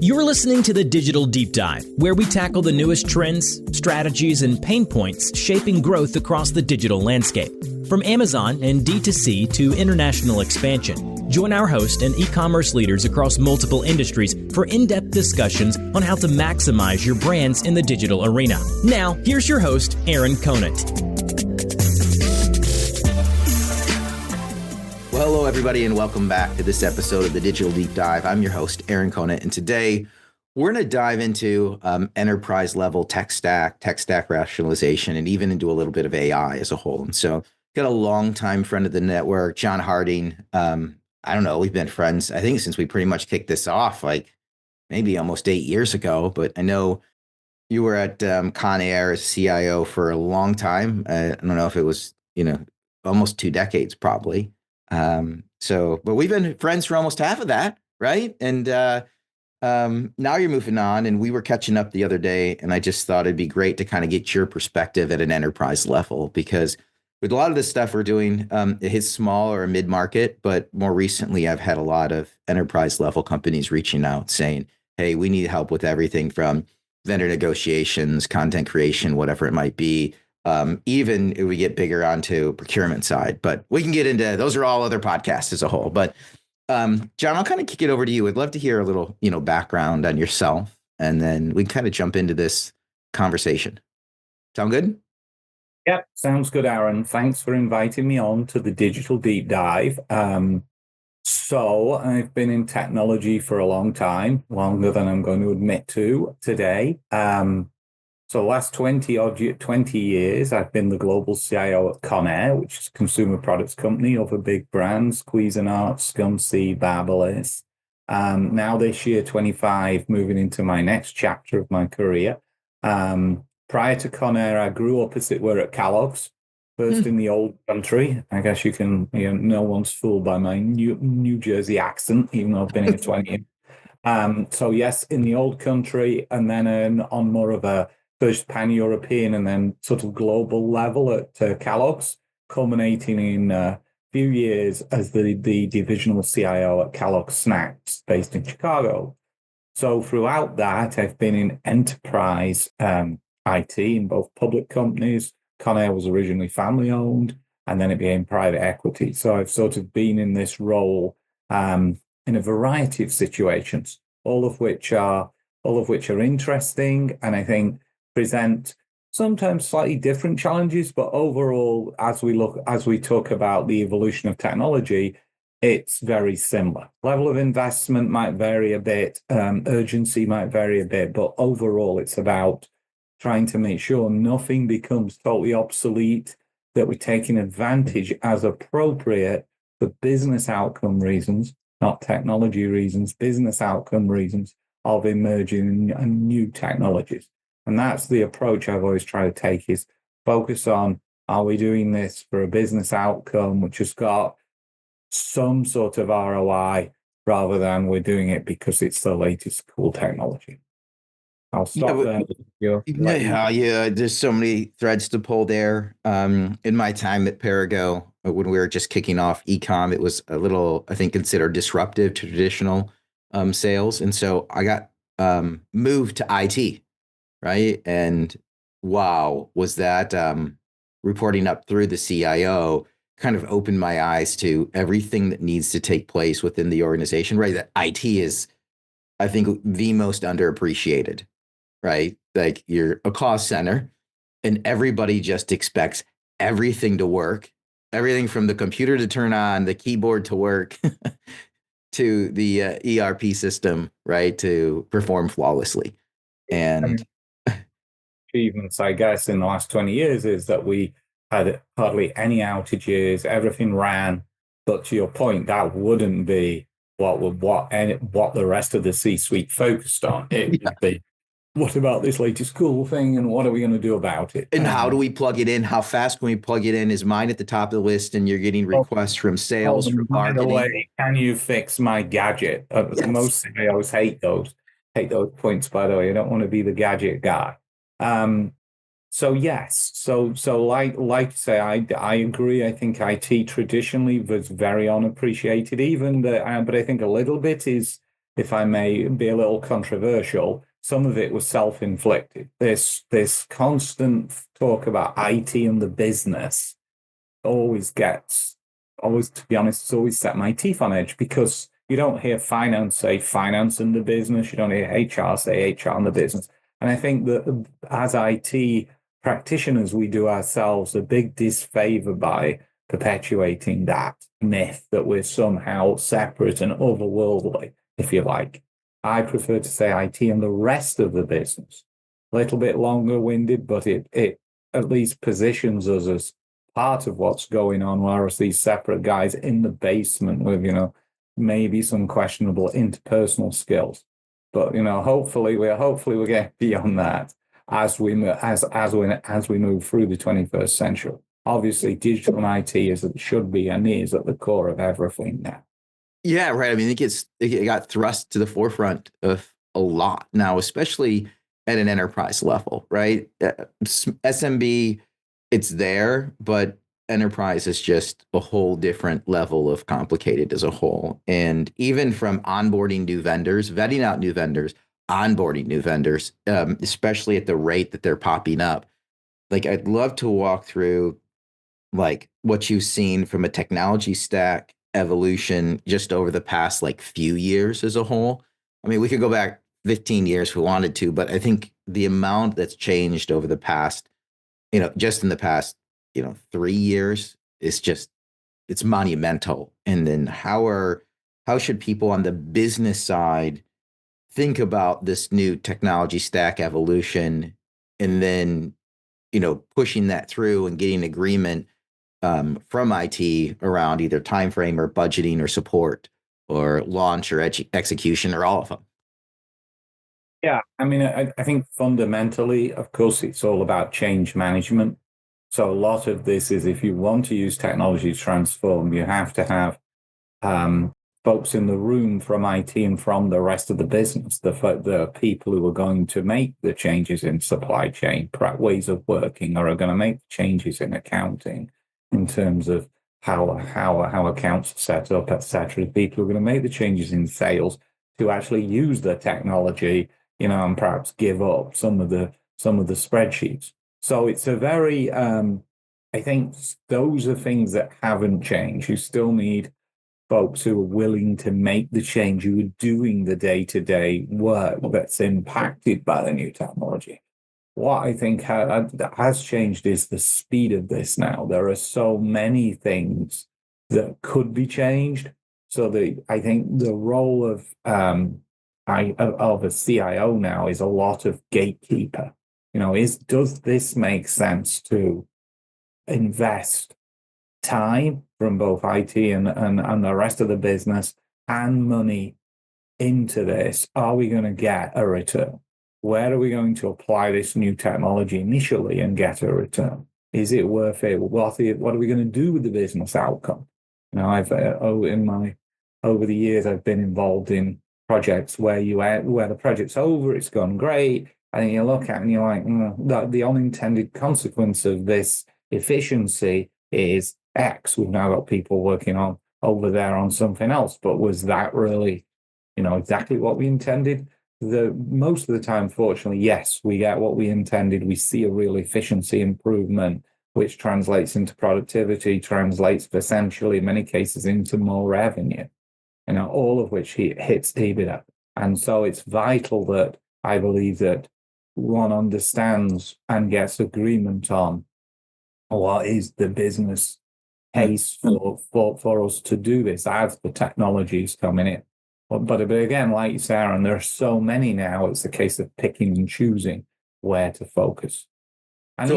You're listening to the Digital Deep Dive, where we tackle the newest trends, strategies, and pain points shaping growth across the digital landscape. From Amazon and D2C to international expansion, join our host and e-commerce leaders across multiple industries for in-depth discussions on how to maximize your brands in the digital arena. Now, here's your host, Aaron Conant. Well, hello, everybody, and welcome back to this episode of the Digital Deep Dive. I'm your host, Aaron Conant, and today we're going to dive into enterprise-level tech stack rationalization, and even into a little bit of AI as a whole. And so, got a longtime friend of the network, John Harding. I don't know, we've been friends, I think, since we pretty much kicked this off, like maybe almost 8 years ago. But I know you were at Conair as CIO for a long time. I don't know if it was, almost 2 decades, probably. But we've been friends for almost half of that, right? And now you're moving on, and we were catching up the other day, and I just thought it'd be great to kind of get your perspective at an enterprise level, because with a lot of the stuff we're doing, it hits small or mid-market, but more recently I've had a lot of enterprise level companies reaching out saying, hey, we need help with everything from vendor negotiations, content creation, whatever it might be. Even if we get bigger onto procurement side, but we can get into those are all other podcasts as a whole. But John, I'll kind of kick it over to you. I'd love to hear a little, background on yourself, and then we can kind of jump into this conversation. Sound good? Yep, sounds good, Aaron. Thanks for inviting me on to the Digital Deep Dive. So I've been in technology for a long time, longer than I'm going to admit to today. So the last 20 years, I've been the global CIO at Conair, which is a consumer products company over big brands, Cuisinart, Scumsy, Babyliss. Now this year, 25, moving into my next chapter of my career. Prior to Conair, I grew up, as it were, at Kellogg's, first in the old country. I guess you can, no one's fooled by my New Jersey accent, even though I've been here 20 years. So yes, in the old country, and then on more of a first pan-European and then sort of global level at Kellogg's, culminating in a few years as the divisional CIO at Kellogg Snacks, based in Chicago. So throughout that, I've been in enterprise IT in both public companies. Conair was originally family-owned, and then it became private equity. So I've sort of been in this role in a variety of situations, all of which are interesting, and I think present sometimes slightly different challenges, but overall, as we talk about the evolution of technology, it's very similar. Level of investment might vary a bit, urgency might vary a bit, but overall, it's about trying to make sure nothing becomes totally obsolete, that we're taking advantage as appropriate for business outcome reasons, not technology reasons, business outcome reasons of emerging new technologies. And that's the approach I've always tried to take, is focus on, are we doing this for a business outcome which has got some sort of ROI, rather than we're doing it because it's the latest cool technology. I'll stop there. Yeah, there's so many threads to pull there. In my time at Perigo, when we were just kicking off e-com, it was a little, I think, considered disruptive to traditional sales. And so I got moved to IT. Right. And wow, was that reporting up through the CIO kind of opened my eyes to everything that needs to take place within the organization, right? That IT is, I think, the most underappreciated, right? Like, you're a cost center and everybody just expects everything to work, everything from the computer to turn on, the keyboard to work, to the ERP system, right, to perform flawlessly. And achievements, I guess, in the last 20 years is that we had hardly any outages, everything ran. But to your point, that wouldn't be what the rest of the C-suite focused on. It would be, what about this latest cool thing, and what are we going to do about it? And how do we plug it in? How fast can we plug it in? Is mine at the top of the list, and you're getting requests from sales, from marketing? By the way, can you fix my gadget? Yes. Most CEOs hate those points, by the way. I don't want to be the gadget guy. So yes, so like to say, I agree. I think IT traditionally was very unappreciated, but I think a little bit is if I may be a little controversial, some of it was self-inflicted. This constant talk about IT and the business always, to be honest, it's always set my teeth on edge, because you don't hear finance say finance and the business. You don't hear HR say HR and the business. And I think that as IT practitioners, we do ourselves a big disfavor by perpetuating that myth that we're somehow separate and otherworldly, if you like. I prefer to say IT and the rest of the business. A little bit longer winded, but it at least positions us as part of what's going on, whereas these separate guys in the basement with, maybe some questionable interpersonal skills. But, hopefully we're getting beyond that as we move through the 21st century. Obviously, digital and IT should be and is at the core of everything now. Yeah, right. I mean, it got thrust to the forefront of a lot now, especially at an enterprise level, right? SMB, it's there, but enterprise is just a whole different level of complicated as a whole. And even from onboarding new vendors, vetting out new vendors, onboarding new vendors, especially at the rate that they're popping up. Like, I'd love to walk through like what you've seen from a technology stack evolution just over the past like few years as a whole. I mean, we could go back 15 years if we wanted to, but I think the amount that's changed over the past, just in the past, 3 years is just, it's monumental. And then how should people on the business side think about this new technology stack evolution, and then, pushing that through and getting agreement from IT around either time frame or budgeting or support or launch or execution or all of them? Yeah, I mean, I think fundamentally, of course, it's all about change management. So a lot of this is, if you want to use technology to transform, you have to have folks in the room from IT and from the rest of the business, the people who are going to make the changes in supply chain, ways of working, or are going to make changes in accounting in terms of how accounts are set up, etc. People who are going to make the changes in sales to actually use the technology, and perhaps give up some of the spreadsheets. So it's a very, I think those are things that haven't changed. You still need folks who are willing to make the change, who are doing the day-to-day work that's impacted by the new technology. What I think has changed is the speed of this now. There are so many things that could be changed. So I think the role of a CIO now is a lot of gatekeeper. Does this make sense to invest time from both IT and the rest of the business and money into this? Are we going to get a return? Where are we going to apply this new technology initially and get a return? Is it worth it? What are we going to do with the business outcome? Over the years, I've been involved in projects where the project's over, it's gone great, and you look at it and you're like, the unintended consequence of this efficiency is X. We've now got people working on over there on something else, but was that really, exactly what we intended? Most of the time, fortunately, yes, we get what we intended. We see a real efficiency improvement, which translates into productivity, translates essentially in many cases into more revenue, all of which hits EBITDA. And so it's vital that I believe that one understands and gets agreement on what is the business case for us to do this as the technology is coming in. But again, like you say, Aaron, there are so many now, it's a case of picking and choosing where to focus. And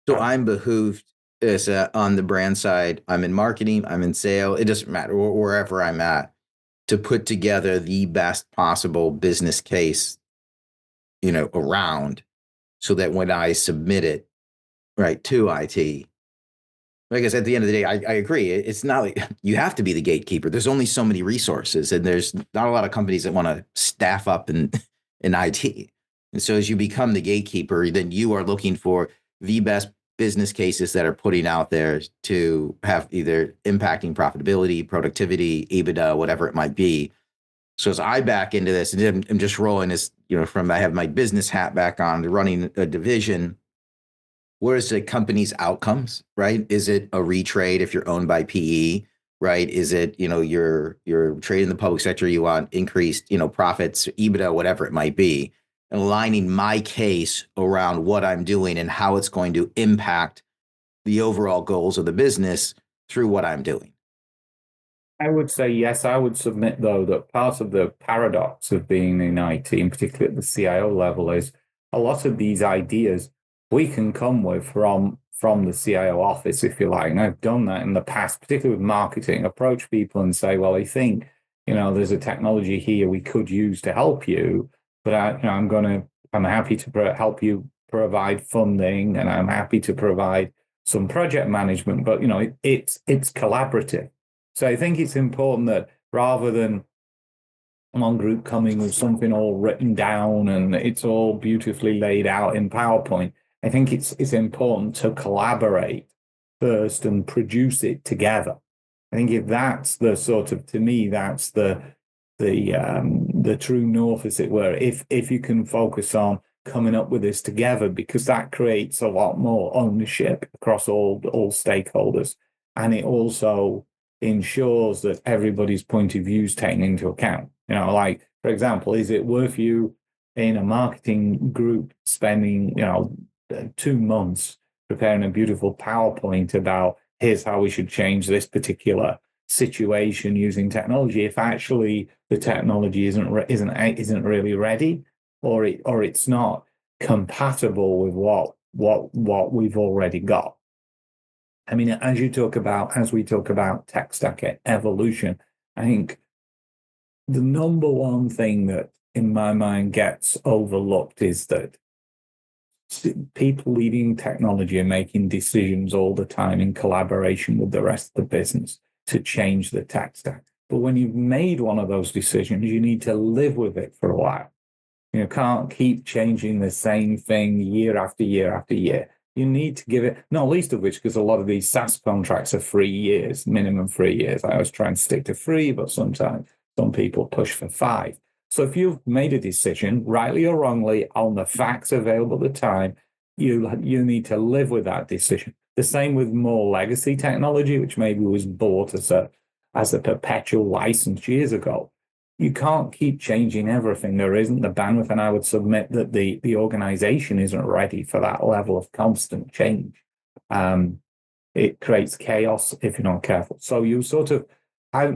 I'm behooved as on the brand side. I'm in marketing, I'm in sales. It doesn't matter wherever I'm at, to put together the best possible business case, around, so that when I submit it right to IT, because at the end of the day, I agree. It's not like you have to be the gatekeeper. There's only so many resources, and there's not a lot of companies that want to staff up in IT. And so as you become the gatekeeper, then you are looking for the best business cases that are putting out there to have either impacting profitability, productivity, EBITDA, whatever it might be. So as I back into this, and I'm just rolling this, I have my business hat back on to running a division. Where is the company's outcomes, right? Is it a retrade if you're owned by PE, right? Is it, you're trading in the public sector, you want increased, profits, EBITDA, whatever it might be, and aligning my case around what I'm doing and how it's going to impact the overall goals of the business through what I'm doing. I would say yes. I would submit, though, that part of the paradox of being in IT, and particularly at the CIO level, is a lot of these ideas we can come with from the CIO office, if you like. And I've done that in the past, particularly with marketing. Approach people and say, well, I think, there's a technology here we could use to help you, but I'm happy to help you provide funding, and I'm happy to provide some project management, but it's collaborative. So I think it's important that rather than one group coming with something all written down and it's all beautifully laid out in PowerPoint, I think it's important to collaborate first and produce it together. I think if that's the sort of, to me, that's the true north, as it were. If you can focus on coming up with this together, because that creates a lot more ownership across all stakeholders, and it also ensures that everybody's point of view is taken into account. Like, for example, is it worth you in a marketing group spending, 2 months preparing a beautiful PowerPoint about here's how we should change this particular situation using technology, if actually the technology isn't really ready, or it's not compatible with what we've already got? I mean, as we talk about tech stack evolution, I think the number one thing that in my mind gets overlooked is that people leading technology are making decisions all the time in collaboration with the rest of the business to change the tech stack. But when you've made one of those decisions, you need to live with it for a while. You can't keep changing the same thing year after year after year. You need to give it, not least of which, because a lot of these SaaS contracts are 3 years, minimum 3 years. I always try and stick to 3, but sometimes some people push for 5. So if you've made a decision, rightly or wrongly, on the facts available at the time, you need to live with that decision. The same with more legacy technology, which maybe was bought as a perpetual license years ago. You can't keep changing everything. There isn't the bandwidth, and I would submit that the organization isn't ready for that level of constant change. It creates chaos if you're not careful. So you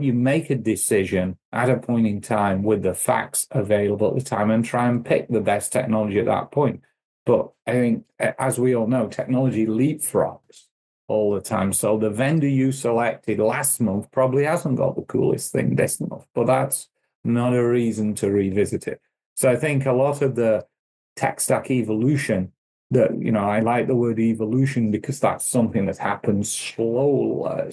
you make a decision at a point in time with the facts available at the time and try and pick the best technology at that point. But I think, as we all know, technology leapfrogs all the time. So the vendor you selected last month probably hasn't got the coolest thing this month, but that's not a reason to revisit it. So I think a lot of the tech stack evolution, that, I like the word evolution because that's something that happens slower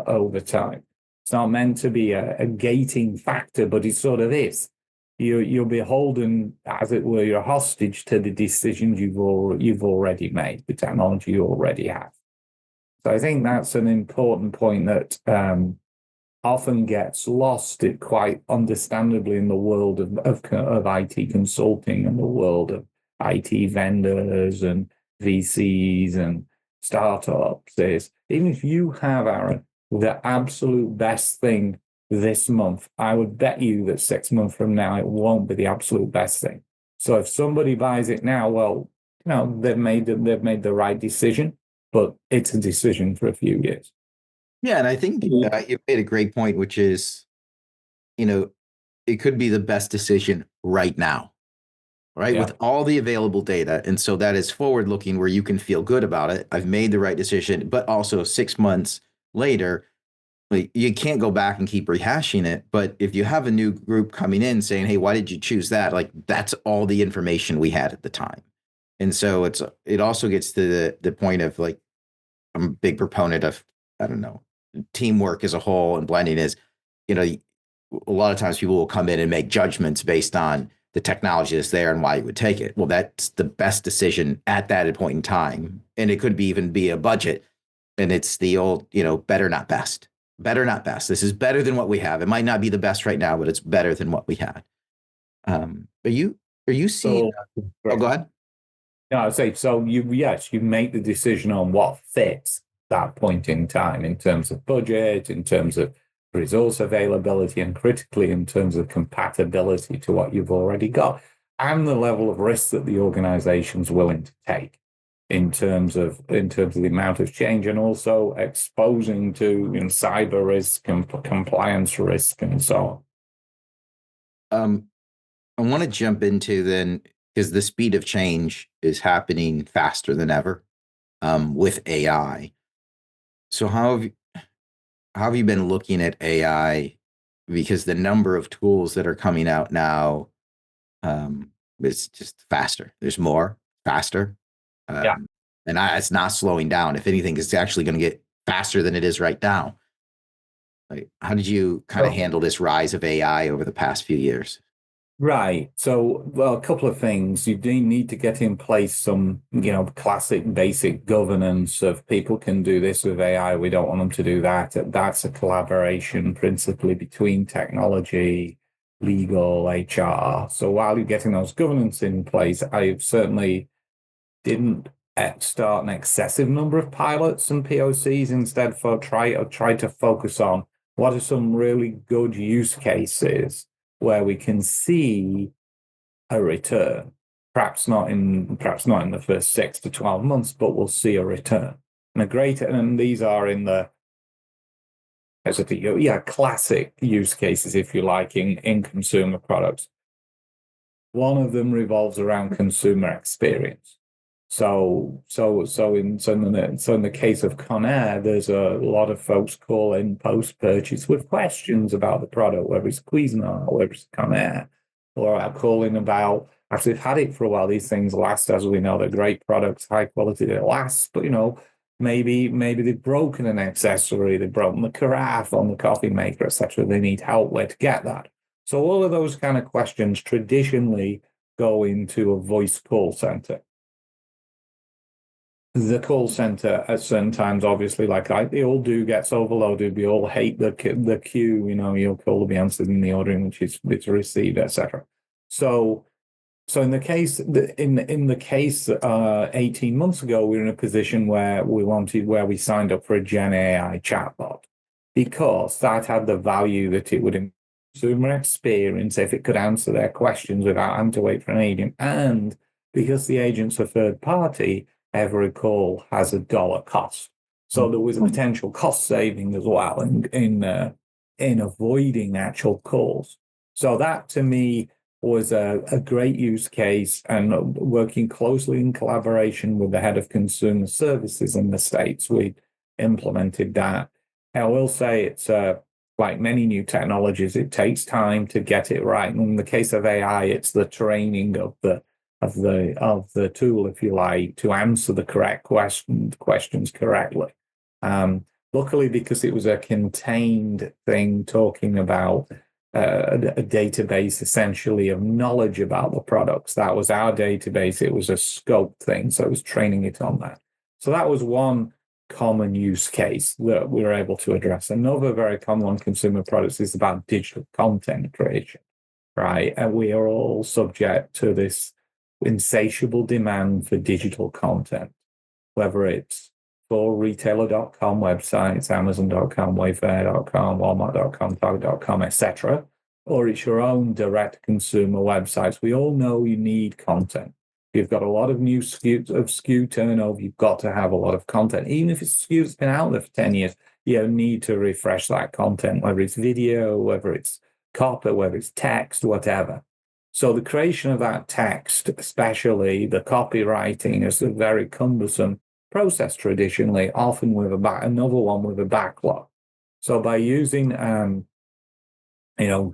over time. It's not meant to be a gating factor, but it sort of is. You're beholden, as it were, you're hostage to the decisions you've already made, the technology you already have. So I think that's an important point that often gets lost, it quite understandably, in the world of IT consulting and the world of IT vendors and VCs and startups. Is even if you have, Aaron, the absolute best thing this month, I would bet you that 6 months from now it won't be the absolute best thing. So if somebody buys it now, well, they've made the right decision, but it's a decision for a few years. Yeah, and I think you made a great point, which is, it could be the best decision right now, right? Yeah. With all the available data. And so that is forward looking, where you can feel good about it. I've made the right decision, but also 6 months later, you can't go back and keep rehashing it. But if you have a new group coming in saying, hey, why did you choose that? Like, that's all the information we had at the time. And so it also gets to the point of, like, I'm a big proponent of, I don't know, teamwork as a whole, and blending is, a lot of times people will come in and make judgments based on the technology that's there and why you would take it. Well, that's the best decision at that point in time. And it could even be a budget, and it's the old, better, not best, better, not best. This is better than what we have. It might not be the best right now, but it's better than what we had. Are you seeing? Oh, go ahead. No, I'd say so. You make the decision on what fits that point in time in terms of budget, in terms of resource availability, and critically in terms of compatibility to what you've already got, and the level of risk that the organization's willing to take in terms of the amount of change, and also exposing to cyber risk and compliance risk and so on. I want to jump into then, because the speed of change is happening faster than ever with AI. So how have you been looking at AI? Because the number of tools that are coming out now is just faster. There's more, faster. yeah. And it's not slowing down. If anything, it's actually going to get faster than it is right now. Like, how did you kind of handle this rise of AI over the past few years? Right. So, well, a couple of things. You do need to get in place some, classic basic governance of people can do this with AI. We don't want them to do that. That's a collaboration principally between technology, legal, HR. So while you're getting those governance in place, I certainly didn't start an excessive number of pilots and POCs. Instead, try to focus on what are some really good use cases where we can see a return. Perhaps not in the first 6 to 12 months, but we'll see a return. And these are in the classic use cases, if you like, in consumer products. One of them revolves around consumer experience. So in the case of Conair, there's a lot of folks call in post-purchase with questions about the product, whether it's Cuisinart, or whether it's Conair, or are calling about, actually have had it for a while. These things last, as we know, they're great products, high quality, they last, but maybe they've broken an accessory, they've broken the carafe on the coffee maker, etc. They need help where to get that. So all of those kind of questions traditionally go into a voice call center. The call center at certain times, obviously, they all do, gets overloaded. We all hate the queue. You'll call to be answered in the order in which it's received, etc. So in the case 18 months ago, we were in a position where we signed up for a Gen AI chatbot because that had the value that it would improve consumer experience if it could answer their questions without having to wait for an agent, and because the agent's a third party, every call has $1 cost. So there was a potential cost saving as well in avoiding actual calls. So that to me was a great use case, and working closely in collaboration with the head of consumer services in the States, we implemented that. I will say it's like many new technologies, it takes time to get it right. And in the case of AI, it's the training of the tool, if you like, to answer the correct questions correctly. Luckily, because it was a contained thing talking about a database essentially of knowledge about the products. That was our database. It was a scope thing, so it was training it on that. So that was one common use case that we were able to address. Another very common on consumer products is about digital content creation, right? And we are all subject to this insatiable demand for digital content, whether it's for retailer.com websites, amazon.com, wayfair.com, walmart.com, target.com, etc., or it's your own direct consumer websites. We all know you need content. You've got a lot of new SKU turnover. You've got to have a lot of content. Even if it's SKU that's been out there for 10 years, you need to refresh that content, whether it's video, whether it's copy, whether it's text, whatever. So the creation of that text, especially the copywriting, is a very cumbersome process traditionally, often with another one with a backlog. So by using,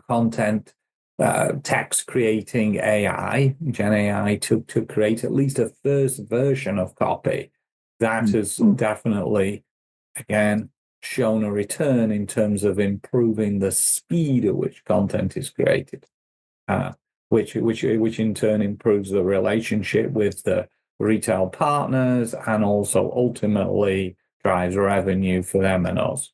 content, text creating AI, Gen AI, to create at least a first version of copy, that has definitely, again, shown a return in terms of improving the speed at which content is created, which in turn improves the relationship with the retail partners and also ultimately drives revenue for them and us.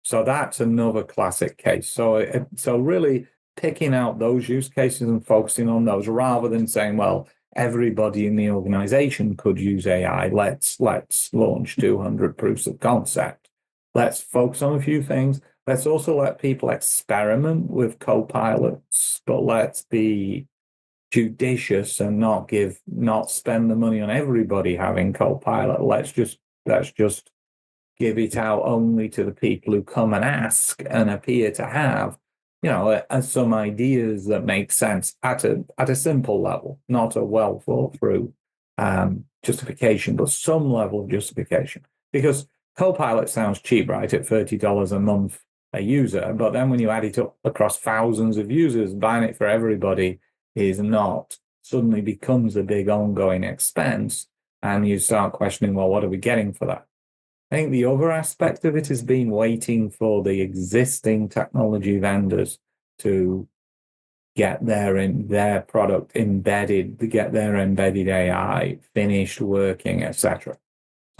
So that's another classic case. So really picking out those use cases and focusing on those rather than saying, well, everybody in the organization could use AI. Let's launch 200 proofs of concept. Let's focus on a few things. Let's also let people experiment with co-pilots, but let's be judicious and not spend the money on everybody having co-pilot. Let's just give it out only to the people who come and ask and appear to have, some ideas that make sense at a simple level, not a well thought through justification, but some level of justification. Because Copilot sounds cheap, right? At $30 a month a user, but then when you add it up across thousands of users, buying it for everybody is not suddenly becomes a big ongoing expense, and you start questioning, well, what are we getting for that? I think the other aspect of it has been waiting for the existing technology vendors to get their product embedded, to get their embedded AI finished working, etc.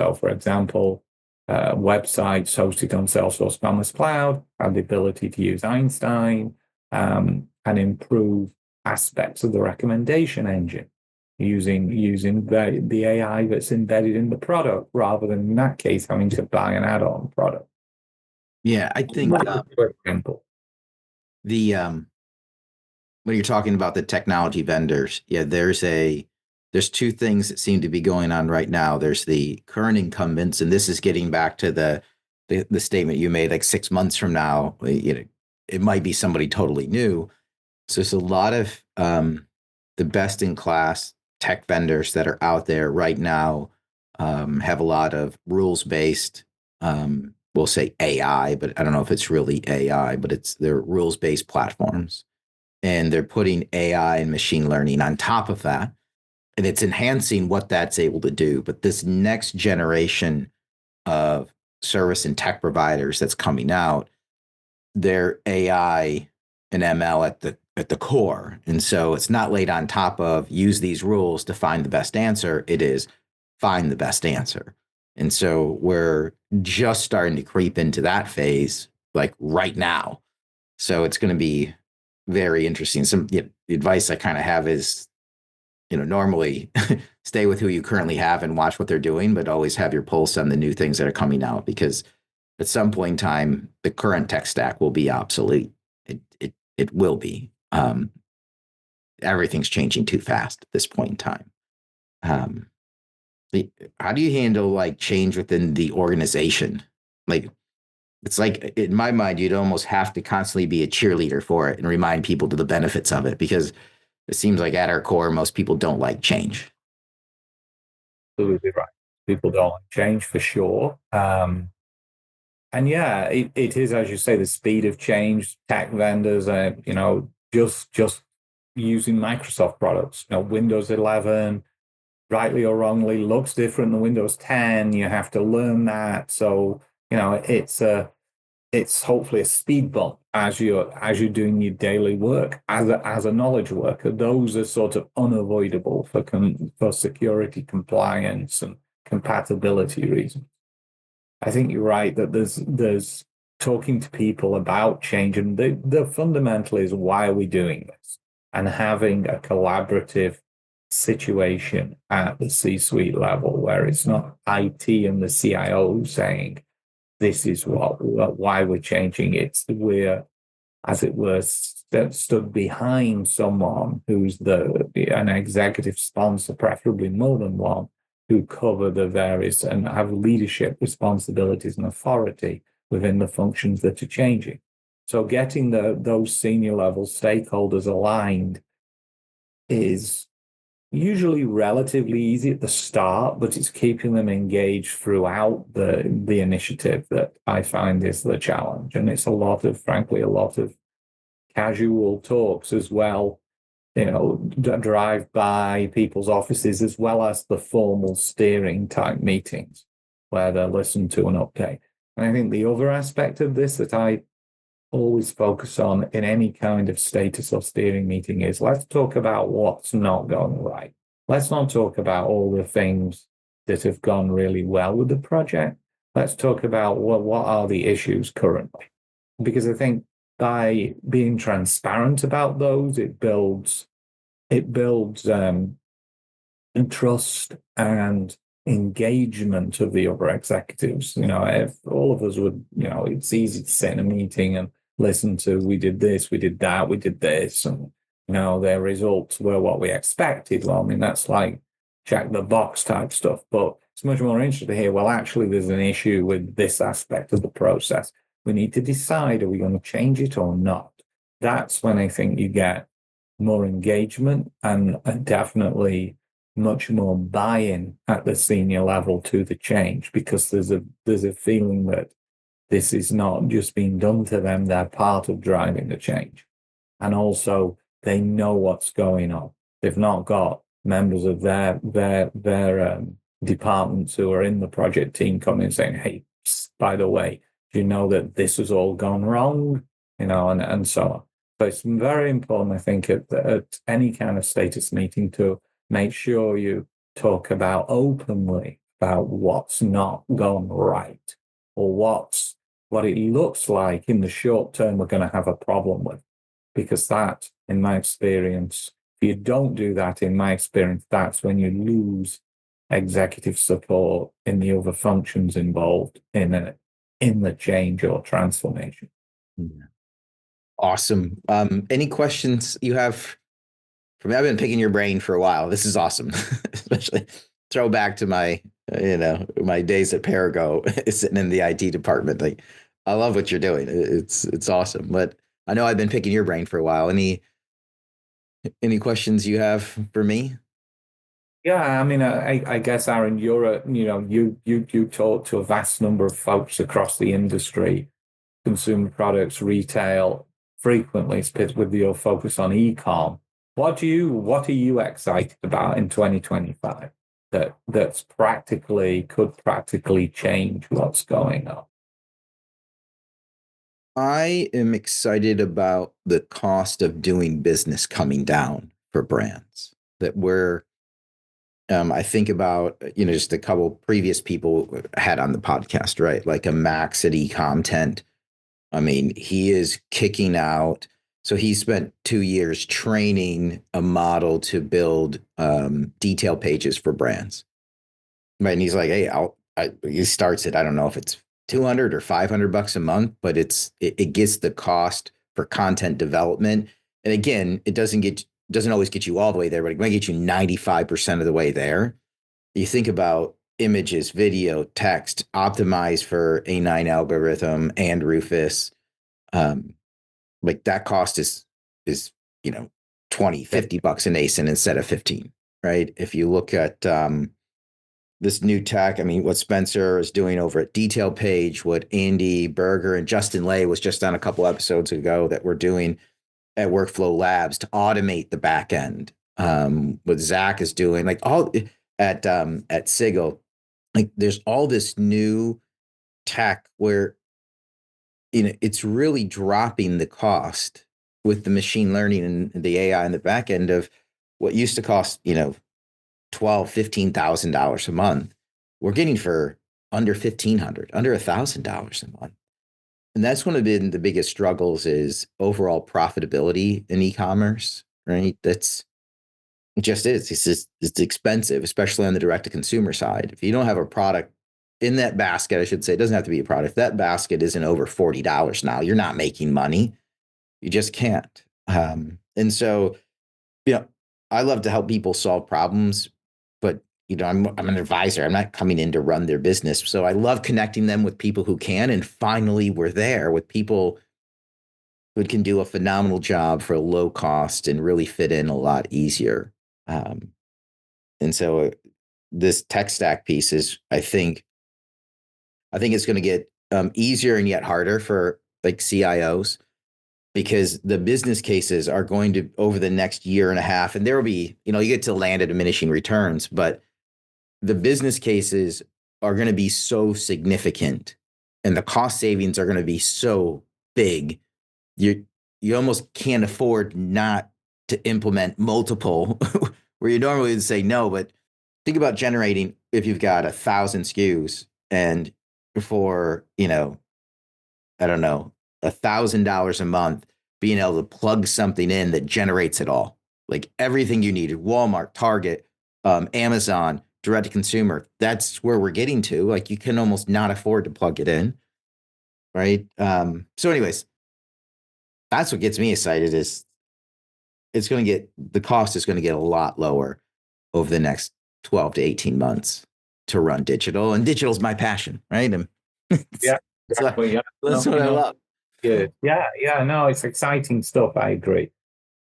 So, for example, websites hosted on Salesforce Commerce Cloud have the ability to use Einstein and improve aspects of the recommendation engine using the AI that's embedded in the product rather than, in that case, having to buy an add-on product. Yeah, I think for example, when you're talking about the technology vendors, yeah, there's two things that seem to be going on right now. There's the current incumbents, and this is getting back to the statement you made, like 6 months from now, it might be somebody totally new. So there's a lot of the best in class tech vendors that are out there right now have a lot of rules based, we'll say AI, but I don't know if it's really AI, but they're rules based platforms. And they're putting AI and machine learning on top of that. And it's enhancing what that's able to do. But this next generation of service and tech providers that's coming out, they're AI and ML at the core. And so it's not laid on top of use these rules to find the best answer. It is find the best answer. And so we're just starting to creep into that phase, like right now. So it's going to be very interesting. Some the advice I kind of have is, normally stay with who you currently have and watch what they're doing, but always have your pulse on the new things that are coming out, because at some point in time, the current tech stack will be obsolete. It will be. Everything's changing too fast at this point in time. How do you handle like change within the organization? Like, it's like, in my mind, you'd almost have to constantly be a cheerleader for it and remind people to the benefits of it, because it seems like at our core, most people don't like change. Absolutely right. People don't like change for sure. And yeah, it is, as you say, the speed of change, tech vendors, just using Microsoft products, Windows 11, rightly or wrongly, looks different than Windows 10. You have to learn that. So, it's hopefully a speed bump as you're doing your daily work as a knowledge worker. Those are sort of unavoidable for security, compliance, and compatibility reasons. I think you're right that there's talking to people about change, and the fundamental is, why are we doing this, and having a collaborative situation at the C-suite level where it's not IT and the CIO saying, this is why we're changing it. We're, as it were, stood behind someone who's an executive sponsor, preferably more than one, who cover the various and have leadership responsibilities and authority within the functions that are changing. So getting those senior level stakeholders aligned is usually relatively easy at the start, but it's keeping them engaged throughout the initiative that I find is the challenge. And it's a lot of casual talks as well, drive by people's offices, as well as the formal steering type meetings where they're listened to and update. And I think the other aspect of this that I always focus on in any kind of status or steering meeting is, let's talk about what's not going right. Let's not talk about all the things that have gone really well with the project. let's talk about what are the issues currently. Because I think by being transparent about those, it builds trust and engagement of the other executives. If all of us would, it's easy to sit in a meeting and listen to, we did this, we did that, we did this, and their results were what we expected. Well, I mean, that's like check the box type stuff, but it's much more interesting to hear, well, actually, there's an issue with this aspect of the process. We need to decide, are we going to change it or not? That's when I think you get more engagement and definitely much more buy-in at the senior level to the change, because there's a feeling that this is not just being done to them, they're part of driving the change. And also they know what's going on. They've not got members of their departments who are in the project team coming and saying, hey, by the way, do you know that this has all gone wrong? And so on. So it's very important, I think, at any kind of status meeting to make sure you talk about openly about what's not gone right, or what it looks like in the short term we're going to have a problem with. Because that, in my experience, if you don't do that, in my experience, that's when you lose executive support in the other functions involved in the change or transformation. Yeah. Awesome. Any questions you have for me? I've been picking your brain for a while. This is awesome, especially throw back to my, my days at Perigo, sitting in the IT department. Like, I love what you're doing. It's awesome. But I know I've been picking your brain for a while. Any questions you have for me? Yeah, I mean, I guess, Aaron, you talk to a vast number of folks across the industry, consumer products, retail, frequently with your focus on e-com. What are you excited about in 2025 could practically change what's going on? I am excited about the cost of doing business coming down for brands that I think about, just a couple previous people had on the podcast, right? Like a Max at eContent. I mean, he is kicking out. So he spent 2 years training a model to build detail pages for brands. Right. And he's like, hey, he starts at, I don't know if it's 200 or $500 a month, but it gets the cost for content development. And again, it doesn't always get you all the way there, but it might get you 95% of the way there. You think about images, video, text, optimized for A9 algorithm and Rufus. Like that cost is 20, $50 an ASIN instead of 15, right? If you look at this new tech, I mean, what Spencer is doing over at Detail Page, what Andy Berger and Justin Lay was just on a couple episodes ago that we're doing at Workflow Labs to automate the back end. What Zach is doing, like all at Sigil, like there's all this new tech where it's really dropping the cost with the machine learning and the AI in the back end of what used to cost, $12,000-$15,000 a month. We're getting for under $1,500, under $1,000 a month. And that's one of the biggest struggles is overall profitability in e-commerce, right? It just is. It's expensive, especially on the direct to consumer side. If you don't have a product in that basket, I should say, it doesn't have to be a product. If that basket isn't over $40 now, you're not making money. You just can't. And so, I love to help people solve problems, but I'm an advisor. I'm not coming in to run their business. So I love connecting them with people who can. And finally, we're there with people who can do a phenomenal job for a low cost and really fit in a lot easier. And so this tech stack piece is, I think it's going to get easier and yet harder for like CIOs, because the business cases are going to, over the next year and a half, and there will be, you get to land at diminishing returns, but the business cases are going to be so significant and the cost savings are going to be so big. You almost can't afford not to implement multiple where you normally would say no, but think about generating, if you've got 1,000 SKUs and for, I don't know, $1,000 a month, being able to plug something in that generates it all, like everything you needed, Walmart, Target, Amazon, direct to consumer. That's where we're getting to. Like you can almost not afford to plug it in. Right. So anyways, that's what gets me excited is the cost is going to get a lot lower over the next 12 to 18 months to run digital, and digital is my passion. Right. And Yeah, exactly. Yeah. That's what I love. Good. Yeah, no, it's exciting stuff. I agree. It's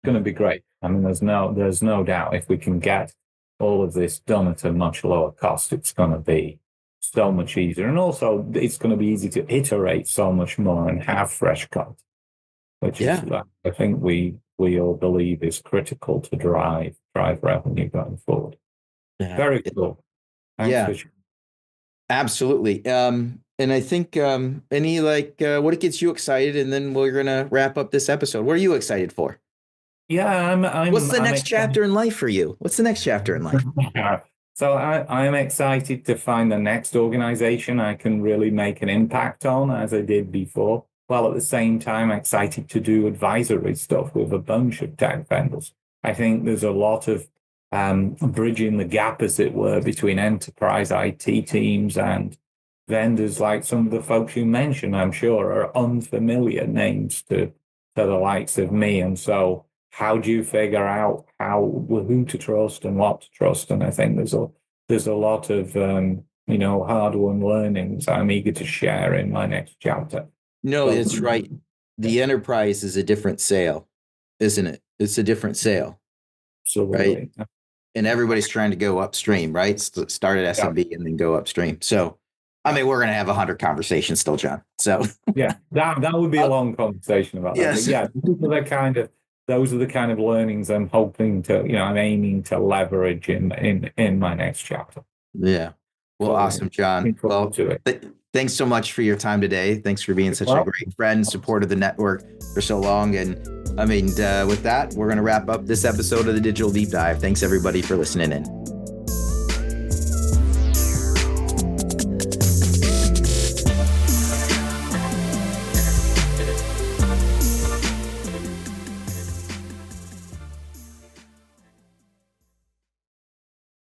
going to be great. I mean, there's no doubt if we can get all of this done at a much lower cost, it's going to be so much easier. And also it's going to be easy to iterate so much more and have fresh content, which is, I think we all believe is critical to drive revenue going forward. Yeah. Very cool. Thanks for absolutely. And I think what gets you excited, and then we're gonna wrap up this episode. What are you excited for? Yeah, What's the next chapter in life for you? What's the next chapter in life? So I'm excited to find the next organization I can really make an impact on, as I did before, while at the same time excited to do advisory stuff with a bunch of tech vendors. I think there's a lot of bridging the gap, as it were, between enterprise IT teams and vendors like some of the folks you mentioned, I'm sure, are unfamiliar names to the likes of me. And so how do you figure out who to trust and what to trust? And I think there's a lot of hard-won learnings I'm eager to share in my next chapter. No, that's right. The enterprise is a different sale, isn't it? It's a different sale. Absolutely. Right? And everybody's trying to go upstream, right? Start at SMB and then go upstream. So, I mean, we're going to have 100 conversations still, John. So yeah, that would be a long conversation about that. Yes. But yeah, those are the kind of learnings I'm hoping to, I'm aiming to leverage in my next chapter. Yeah. Well, so, awesome, John. Well, thanks so much for your time today. Thanks for being such a great friend, support of the network for so long. And I mean, with that, we're going to wrap up this episode of the Digital Deep Dive. Thanks everybody for listening in.